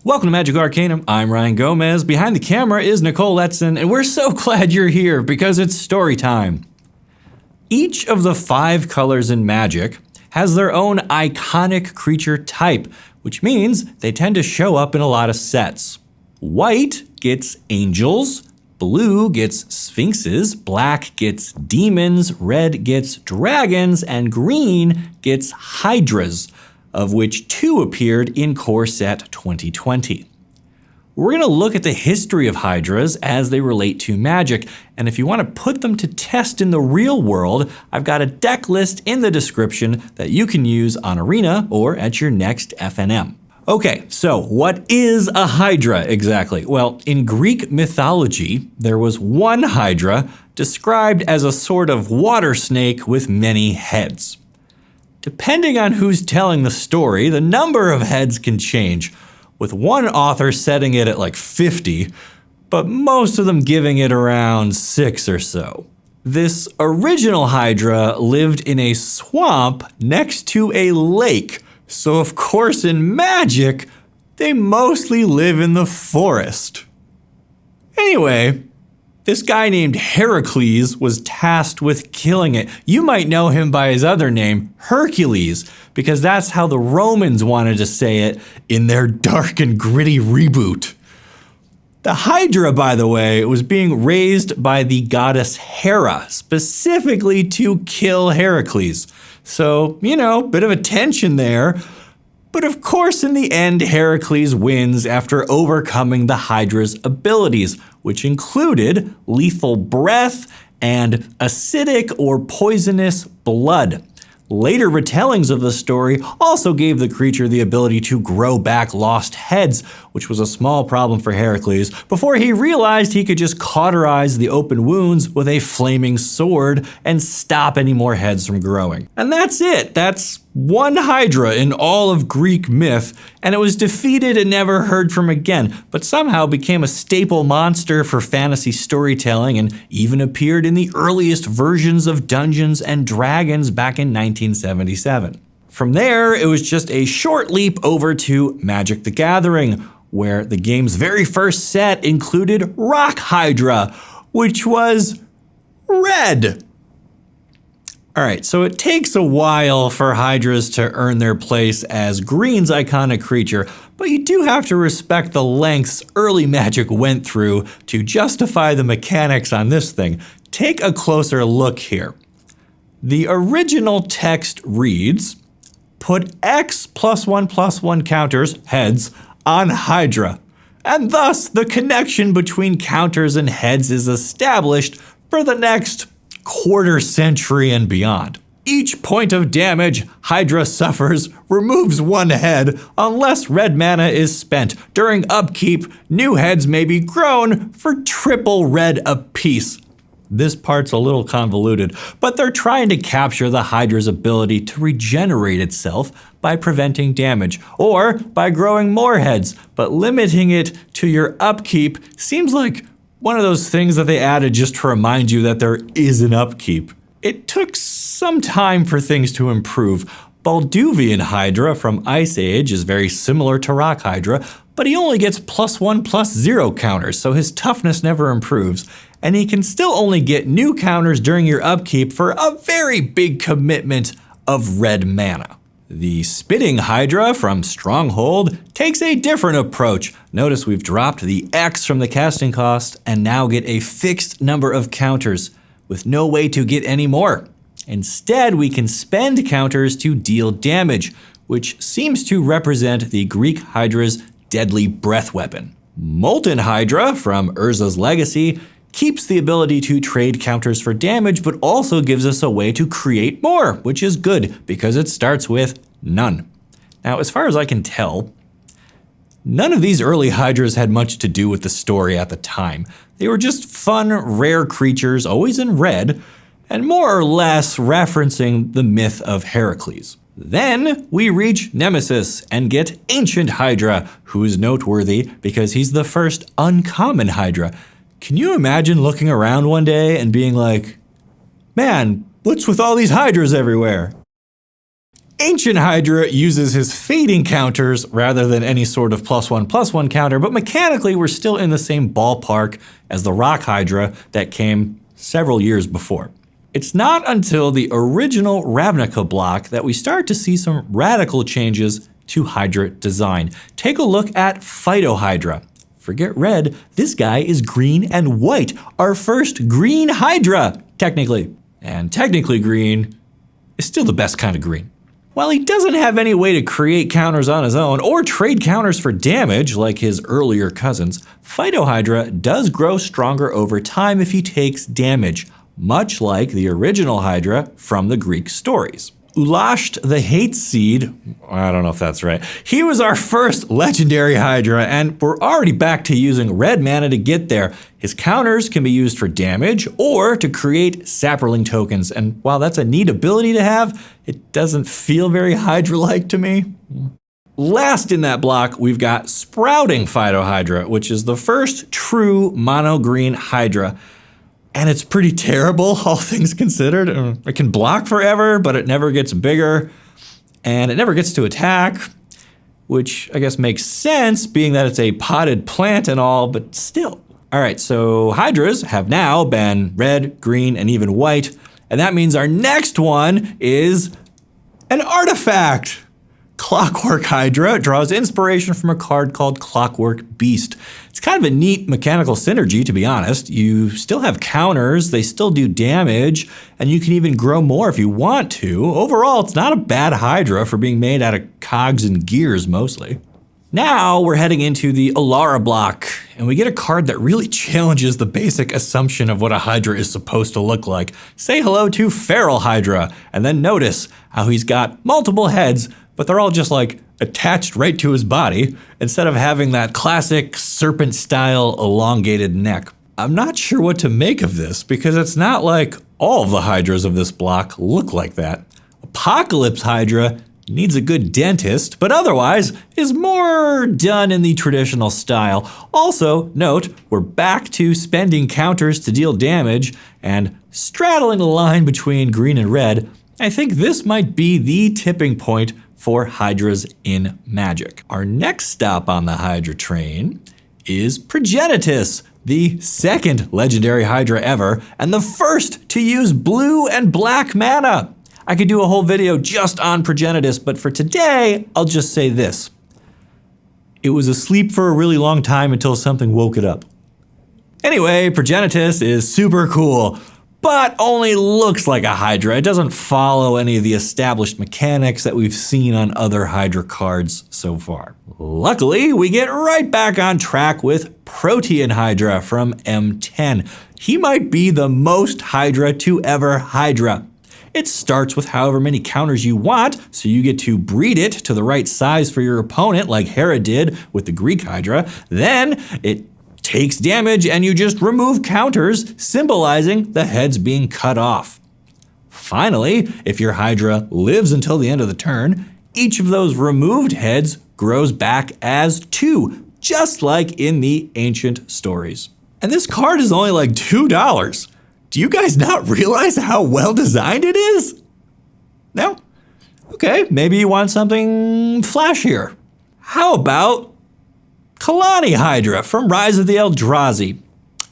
Welcome to Magic Arcanum. I'm Ryan Gomez. Behind the camera is Nicole Letson, and we're so glad you're here because it's story time. Each of the 5 colors in Magic has their own iconic creature type, which means they tend to show up in a lot of sets. White gets angels, blue gets sphinxes, black gets demons, red gets dragons, and green gets hydras, of which 2 appeared in Core Set 2020. We're going to look at the history of hydras as they relate to Magic, and if you want to put them to test in the real world, I've got a deck list in the description that you can use on Arena or at your next FNM. Okay, so what is a hydra exactly? Well, in Greek mythology, there was one hydra described as a sort of water snake with many heads. Depending on who's telling the story, the number of heads can change, with one author setting it at like 50, but most of them giving it around 6 or so. This original hydra lived in a swamp next to a lake, so of course in Magic, they mostly live in the forest. Anyway, this guy named Heracles was tasked with killing it. You might know him by his other name, Hercules, because that's how the Romans wanted to say it in their dark and gritty reboot. The Hydra, by the way, was being raised by the goddess Hera, specifically to kill Heracles. So, bit of a tension there. But of course, in the end, Heracles wins after overcoming the Hydra's abilities, which included lethal breath and acidic or poisonous blood. Later retellings of the story also gave the creature the ability to grow back lost heads, which was a small problem for Heracles, before he realized he could just cauterize the open wounds with a flaming sword and stop any more heads from growing. And that's it. That's one Hydra in all of Greek myth, and it was defeated and never heard from again, but somehow became a staple monster for fantasy storytelling and even appeared in the earliest versions of Dungeons and Dragons back in 1977. From there, it was just a short leap over to Magic the Gathering, where the game's very first set included Rock Hydra, which was red. Alright, so it takes a while for Hydras to earn their place as green's iconic creature, but you do have to respect the lengths early Magic went through to justify the mechanics on this thing. Take a closer look here. The original text reads, "Put X +1/+1 counters, heads, on Hydra, and thus the connection between counters and heads is established for the next quarter century and beyond. Each point of damage Hydra suffers removes 1 head unless red mana is spent. During upkeep, new heads may be grown for triple red apiece." This part's a little convoluted, but they're trying to capture the Hydra's ability to regenerate itself by preventing damage, or by growing more heads, but limiting it to your upkeep seems like one of those things that they added just to remind you that there is an upkeep. It took some time for things to improve. Balduvian Hydra from Ice Age is very similar to Rock Hydra, but he only gets +1/+0 counters, so his toughness never improves, and he can still only get new counters during your upkeep for a very big commitment of red mana. The Spitting Hydra from Stronghold takes a different approach. Notice we've dropped the X from the casting cost and now get a fixed number of counters with no way to get any more. Instead, we can spend counters to deal damage, which seems to represent the Greek Hydra's deadly breath weapon. Molten Hydra from Urza's Legacy keeps the ability to trade counters for damage, but also gives us a way to create more, which is good because it starts with none. Now, as far as I can tell, none of these early Hydras had much to do with the story at the time. They were just fun, rare creatures, always in red, and more or less referencing the myth of Heracles. Then we reach Nemesis and get Ancient Hydra, who is noteworthy because he's the first uncommon Hydra. Can you imagine looking around one day and being like, man, what's with all these Hydras everywhere? Ancient Hydra uses his fading counters rather than any sort of +1/+1 counter, but mechanically we're still in the same ballpark as the Rock Hydra that came several years before. It's not until the original Ravnica block that we start to see some radical changes to Hydra design. Take a look at Phyto Hydra. Forget red, this guy is green and white, our first green Hydra, technically. And technically green is still the best kind of green. While he doesn't have any way to create counters on his own or trade counters for damage like his earlier cousins, Phyto Hydra does grow stronger over time if he takes damage, much like the original Hydra from the Greek stories. Ulasht the Hate Seed, I don't know if that's right, he was our first legendary Hydra, and we're already back to using red mana to get there. His counters can be used for damage or to create Saproling tokens, and while that's a neat ability to have, it doesn't feel very Hydra-like to me. Last in that block, we've got Sprouting Phyto Hydra, which is the first true mono-green Hydra. And it's pretty terrible, all things considered. It can block forever, but it never gets bigger. And it never gets to attack, which I guess makes sense, being that it's a potted plant and all, but still. All right, so Hydras have now been red, green, and even white. And that means our next one is an artifact. Clockwork Hydra draws inspiration from a card called Clockwork Beast. It's kind of a neat mechanical synergy, to be honest. You still have counters, they still do damage, and you can even grow more if you want to. Overall, it's not a bad Hydra for being made out of cogs and gears, mostly. Now we're heading into the Alara block, and we get a card that really challenges the basic assumption of what a Hydra is supposed to look like. Say hello to Feral Hydra, and then notice how he's got multiple heads, but they're all just like attached right to his body instead of having that classic serpent-style elongated neck. I'm not sure what to make of this because it's not like all of the Hydras of this block look like that. Apocalypse Hydra needs a good dentist, but otherwise is more done in the traditional style. Also, note, we're back to spending counters to deal damage and straddling the line between green and red. I think this might be the tipping point for Hydras in Magic. Our next stop on the Hydra train is Progenitors, the second legendary Hydra ever, and the first to use blue and black mana. I could do a whole video just on Progenitors, but for today, I'll just say this. It was asleep for a really long time until something woke it up. Anyway, Progenitors is super cool, but only looks like a Hydra. It doesn't follow any of the established mechanics that we've seen on other Hydra cards so far. Luckily, we get right back on track with Protean Hydra from M10. He might be the most Hydra to ever Hydra. It starts with however many counters you want, so you get to breed it to the right size for your opponent, like Hera did with the Greek Hydra. Then it takes damage and you just remove counters, symbolizing the heads being cut off. Finally, if your Hydra lives until the end of the turn, each of those removed heads grows back as 2, just like in the ancient stories. And this card is only like $2. Do you guys not realize how well designed it is? No? Okay, maybe you want something flashier. How about Kalani Hydra from Rise of the Eldrazi?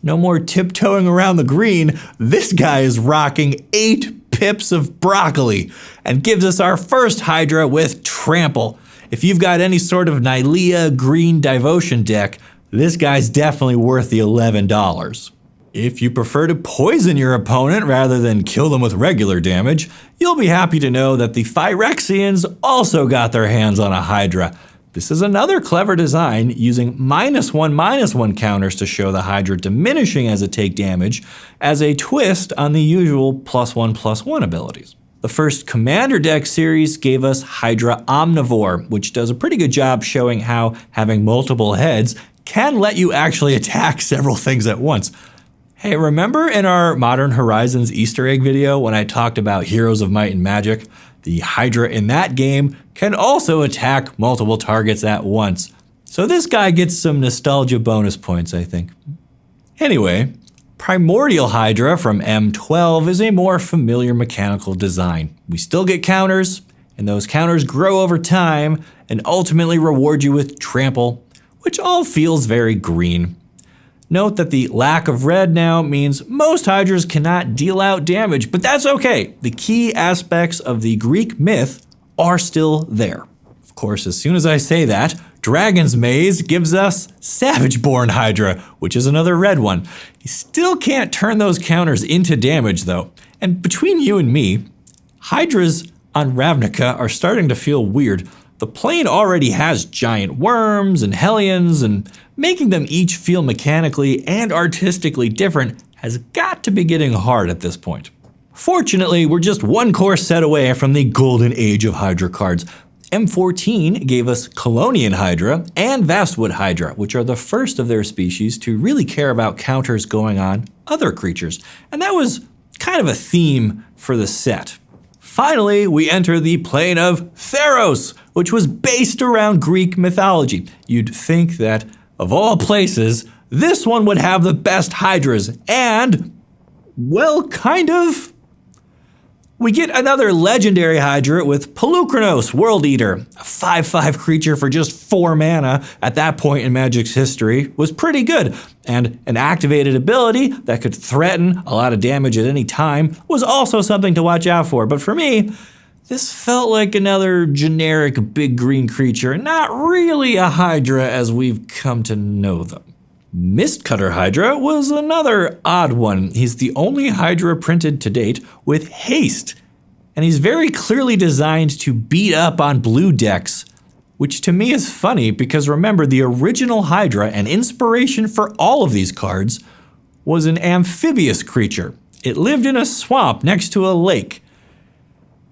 No more tiptoeing around the green. This guy is rocking 8 pips of broccoli and gives us our first Hydra with Trample. If you've got any sort of Nylea green Devotion deck, this guy's definitely worth the $11. If you prefer to poison your opponent rather than kill them with regular damage, you'll be happy to know that the Phyrexians also got their hands on a Hydra. This is another clever design using -1/-1 counters to show the Hydra diminishing as it takes damage as a twist on the usual +1/+1 abilities. The first Commander deck series gave us Hydra Omnivore, which does a pretty good job showing how having multiple heads can let you actually attack several things at once. Hey, remember in our Modern Horizons Easter egg video when I talked about Heroes of Might and Magic? The Hydra in that game can also attack multiple targets at once. So this guy gets some nostalgia bonus points, I think. Anyway, Primordial Hydra from M12 is a more familiar mechanical design. We still get counters, and those counters grow over time and ultimately reward you with trample, which all feels very green. Note that the lack of red now means most Hydras cannot deal out damage, but that's okay. The key aspects of the Greek myth are still there. Of course, as soon as I say that, Dragon's Maze gives us Savage-born Hydra, which is another red one. You still can't turn those counters into damage though. And between you and me, Hydras on Ravnica are starting to feel weird. The plane already has giant worms and hellions, and making them each feel mechanically and artistically different has got to be getting hard at this point. Fortunately, we're just one core set away from the golden age of Hydra cards. M14 gave us Colonian Hydra and Vastwood Hydra, which are the first of their species to really care about counters going on other creatures. And that was kind of a theme for the set. Finally, we enter the plane of Theros, which was based around Greek mythology. You'd think that, of all places, this one would have the best Hydras, and, well, kind of. We get another legendary Hydra with Pelukranos, World Eater. A 5/5 creature for just 4 mana at that point in Magic's history was pretty good, and an activated ability that could threaten a lot of damage at any time was also something to watch out for. But for me, this felt like another generic big green creature, not really a Hydra as we've come to know them. Mistcutter Hydra was another odd one. He's the only Hydra printed to date with haste, and he's very clearly designed to beat up on blue decks, which to me is funny because remember, the original Hydra and inspiration for all of these cards was an amphibious creature. It lived in a swamp next to a lake.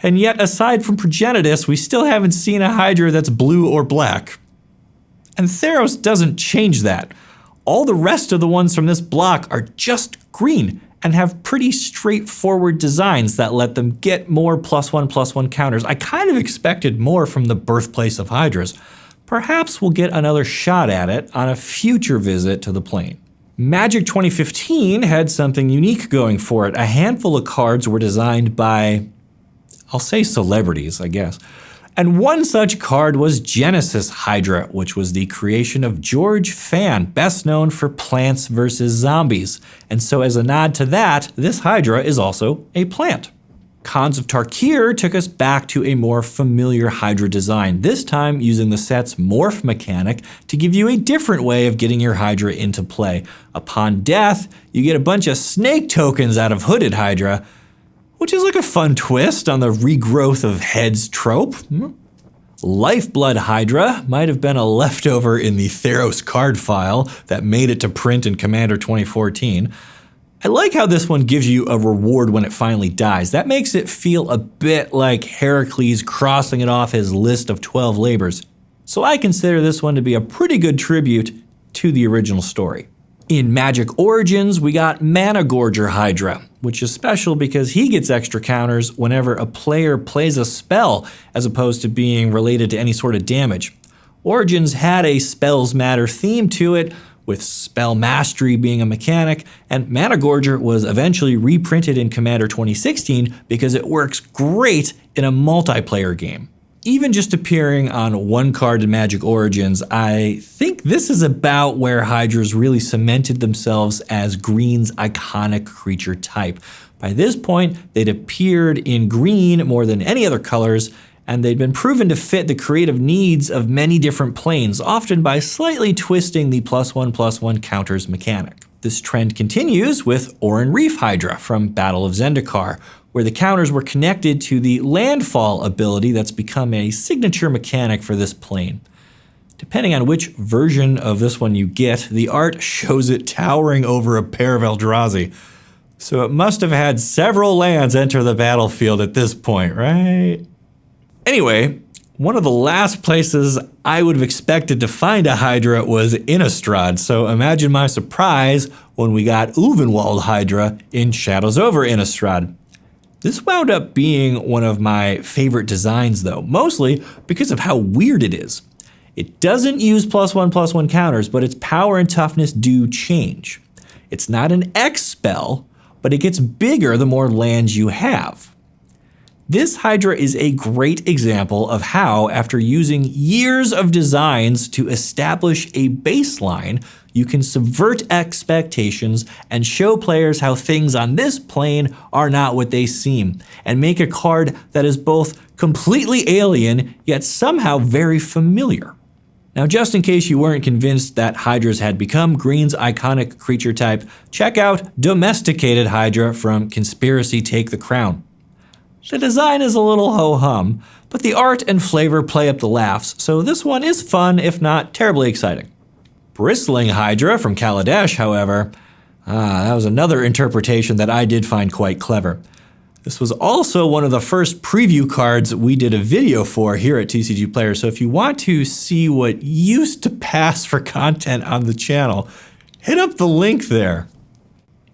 And yet, aside from Progenitors, we still haven't seen a Hydra that's blue or black. And Theros doesn't change that. All the rest of the ones from this block are just green and have pretty straightforward designs that let them get more +1/+1 counters. I kind of expected more from the birthplace of Hydras. Perhaps we'll get another shot at it on a future visit to the plane. Magic 2015 had something unique going for it. A handful of cards were designed by, I'll say celebrities, I guess. And one such card was Genesis Hydra, which was the creation of George Fan, best known for Plants vs. Zombies. And so as a nod to that, this Hydra is also a plant. Khans of Tarkir took us back to a more familiar Hydra design, this time using the set's morph mechanic to give you a different way of getting your Hydra into play. Upon death, you get a bunch of snake tokens out of Hooded Hydra, which is like a fun twist on the regrowth of heads trope. Lifeblood Hydra might have been a leftover in the Theros card file that made it to print in Commander 2014. I like how this one gives you a reward when it finally dies. That makes it feel a bit like Heracles crossing it off his list of 12 labors. So I consider this one to be a pretty good tribute to the original story. In Magic Origins, we got Mana Gorger Hydra, which is special because he gets extra counters whenever a player plays a spell, as opposed to being related to any sort of damage. Origins had a Spells Matter theme to it, with Spell Mastery being a mechanic, and Mana Gorger was eventually reprinted in Commander 2016 because it works great in a multiplayer game. Even just appearing on one card in Magic Origins, I think this is about where Hydras really cemented themselves as green's iconic creature type. By this point, they'd appeared in green more than any other colors, and they'd been proven to fit the creative needs of many different planes, often by slightly twisting the +1/+1 counters mechanic. This trend continues with Oran Reef Hydra from Battle of Zendikar, where the counters were connected to the landfall ability that's become a signature mechanic for this plane. Depending on which version of this one you get, the art shows it towering over a pair of Eldrazi. So it must have had several lands enter the battlefield at this point, right? Anyway, one of the last places I would have expected to find a Hydra was Innistrad, so imagine my surprise when we got Ulvenwald Hydra in Shadows over Innistrad. This wound up being one of my favorite designs though, mostly because of how weird it is. It doesn't use +1/+1 counters, but its power and toughness do change. It's not an X spell, but it gets bigger the more lands you have. This Hydra is a great example of how, after using years of designs to establish a baseline, you can subvert expectations and show players how things on this plane are not what they seem, and make a card that is both completely alien yet somehow very familiar. Now, just in case you weren't convinced that Hydras had become Green's iconic creature type, check out Domesticated Hydra from Conspiracy Take the Crown. The design is a little ho-hum, but the art and flavor play up the laughs, so this one is fun, if not terribly exciting. Bristling Hydra from Kaladesh, however, that was another interpretation that I did find quite clever. This was also one of the first preview cards we did a video for here at TCGplayer, so if you want to see what used to pass for content on the channel, hit up the link there.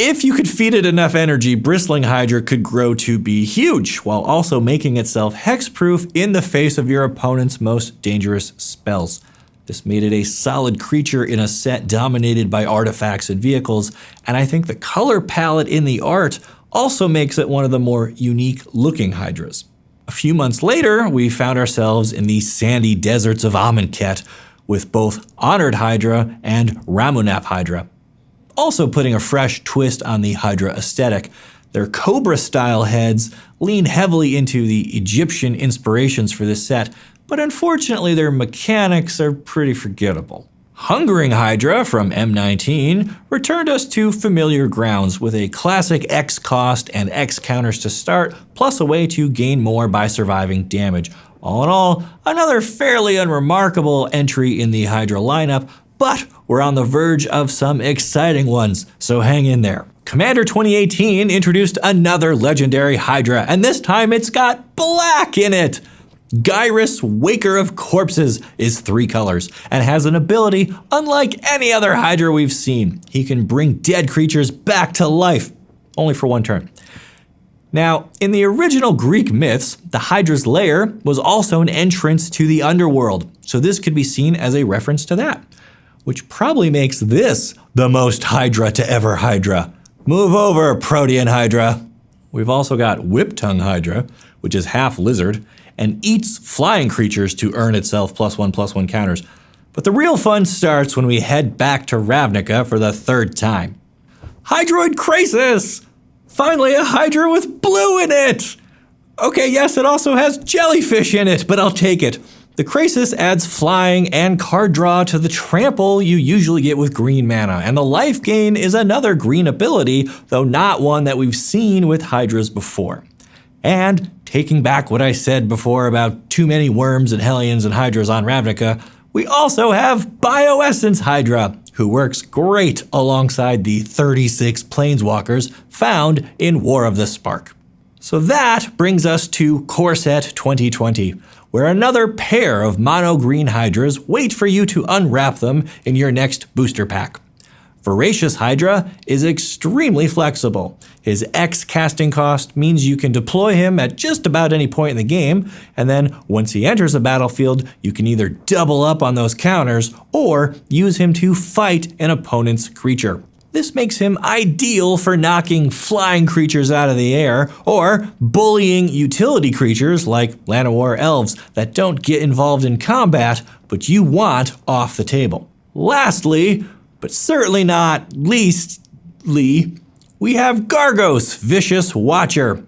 If you could feed it enough energy, Bristling Hydra could grow to be huge, while also making itself hexproof in the face of your opponent's most dangerous spells. This made it a solid creature in a set dominated by artifacts and vehicles, and I think the color palette in the art also makes it one of the more unique looking Hydras. A few months later, we found ourselves in the sandy deserts of Amonkhet with both Honored Hydra and Ramunap Hydra, also putting a fresh twist on the Hydra aesthetic. Their Cobra-style heads lean heavily into the Egyptian inspirations for this set, but unfortunately their mechanics are pretty forgettable. Hungering Hydra from M19 returned us to familiar grounds with a classic X cost and X counters to start, plus a way to gain more by surviving damage. All in all, another fairly unremarkable entry in the Hydra lineup, but we're on the verge of some exciting ones, so hang in there. Commander 2018 introduced another legendary Hydra, and this time it's got black in it. Gyrus, Waker of Corpses, is 3 colors and has an ability unlike any other Hydra we've seen. He can bring dead creatures back to life, only for 1 turn. Now, in the original Greek myths, the Hydra's lair was also an entrance to the underworld, so this could be seen as a reference to that, which probably makes this the most Hydra to ever Hydra. Move over, Protean Hydra. We've also got Whiptongue Hydra, which is half lizard, and eats flying creatures to earn itself +1/+1 counters. But the real fun starts when we head back to Ravnica for the 3rd time. Hydroid Crisis! Finally a Hydra with blue in it! Okay, yes, it also has jellyfish in it, but I'll take it. The Crisis adds flying and card draw to the trample you usually get with green mana, and the life gain is another green ability, though not one that we've seen with Hydras before. And, taking back what I said before about too many worms and Hellions and Hydras on Ravnica, we also have Essence Hydra, who works great alongside the 36 Planeswalkers found in War of the Spark. So that brings us to Core Set 2020, where another pair of mono green Hydras wait for you to unwrap them in your next booster pack. Voracious Hydra is extremely flexible. His X casting cost means you can deploy him at just about any point in the game, and then once he enters the battlefield, you can either double up on those counters or use him to fight an opponent's creature. This makes him ideal for knocking flying creatures out of the air or bullying utility creatures like Llanowar Elves that don't get involved in combat, but you want off the table. Lastly, but certainly not leastly, we have Gargos, Vicious Watcher.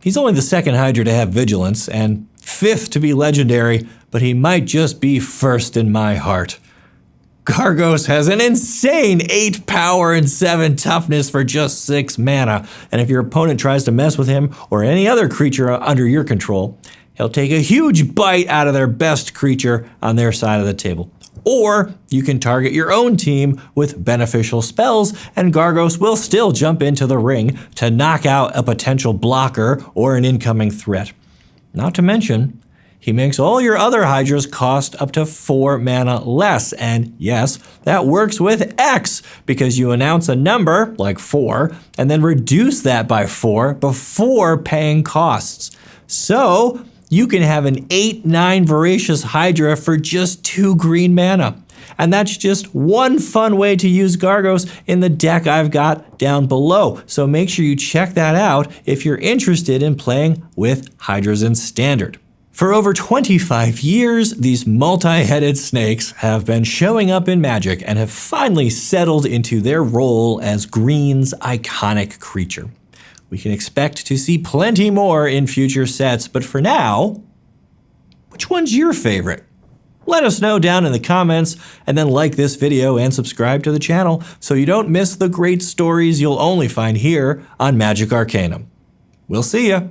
He's only the 2nd Hydra to have Vigilance and 5th to be legendary, but he might just be 1st in my heart. Gargos has an insane 8 power and 7 toughness for just 6 mana, and if your opponent tries to mess with him or any other creature under your control, he'll take a huge bite out of their best creature on their side of the table. Or you can target your own team with beneficial spells, and Gargos will still jump into the ring to knock out a potential blocker or an incoming threat. Not to mention, he makes all your other Hydras cost up to 4 mana less, and yes, that works with X, because you announce a number, like 4, and then reduce that by 4 before paying costs. So, you can have an 8/9 Voracious Hydra for just 2 green mana. And that's just one fun way to use Gargos in the deck I've got down below. So make sure you check that out if you're interested in playing with Hydras in Standard. For over 25 years, these multi-headed snakes have been showing up in Magic and have finally settled into their role as green's iconic creature. We can expect to see plenty more in future sets, but for now, which one's your favorite? Let us know down in the comments, and then like this video and subscribe to the channel so you don't miss the great stories you'll only find here on Magic Arcanum. We'll see ya!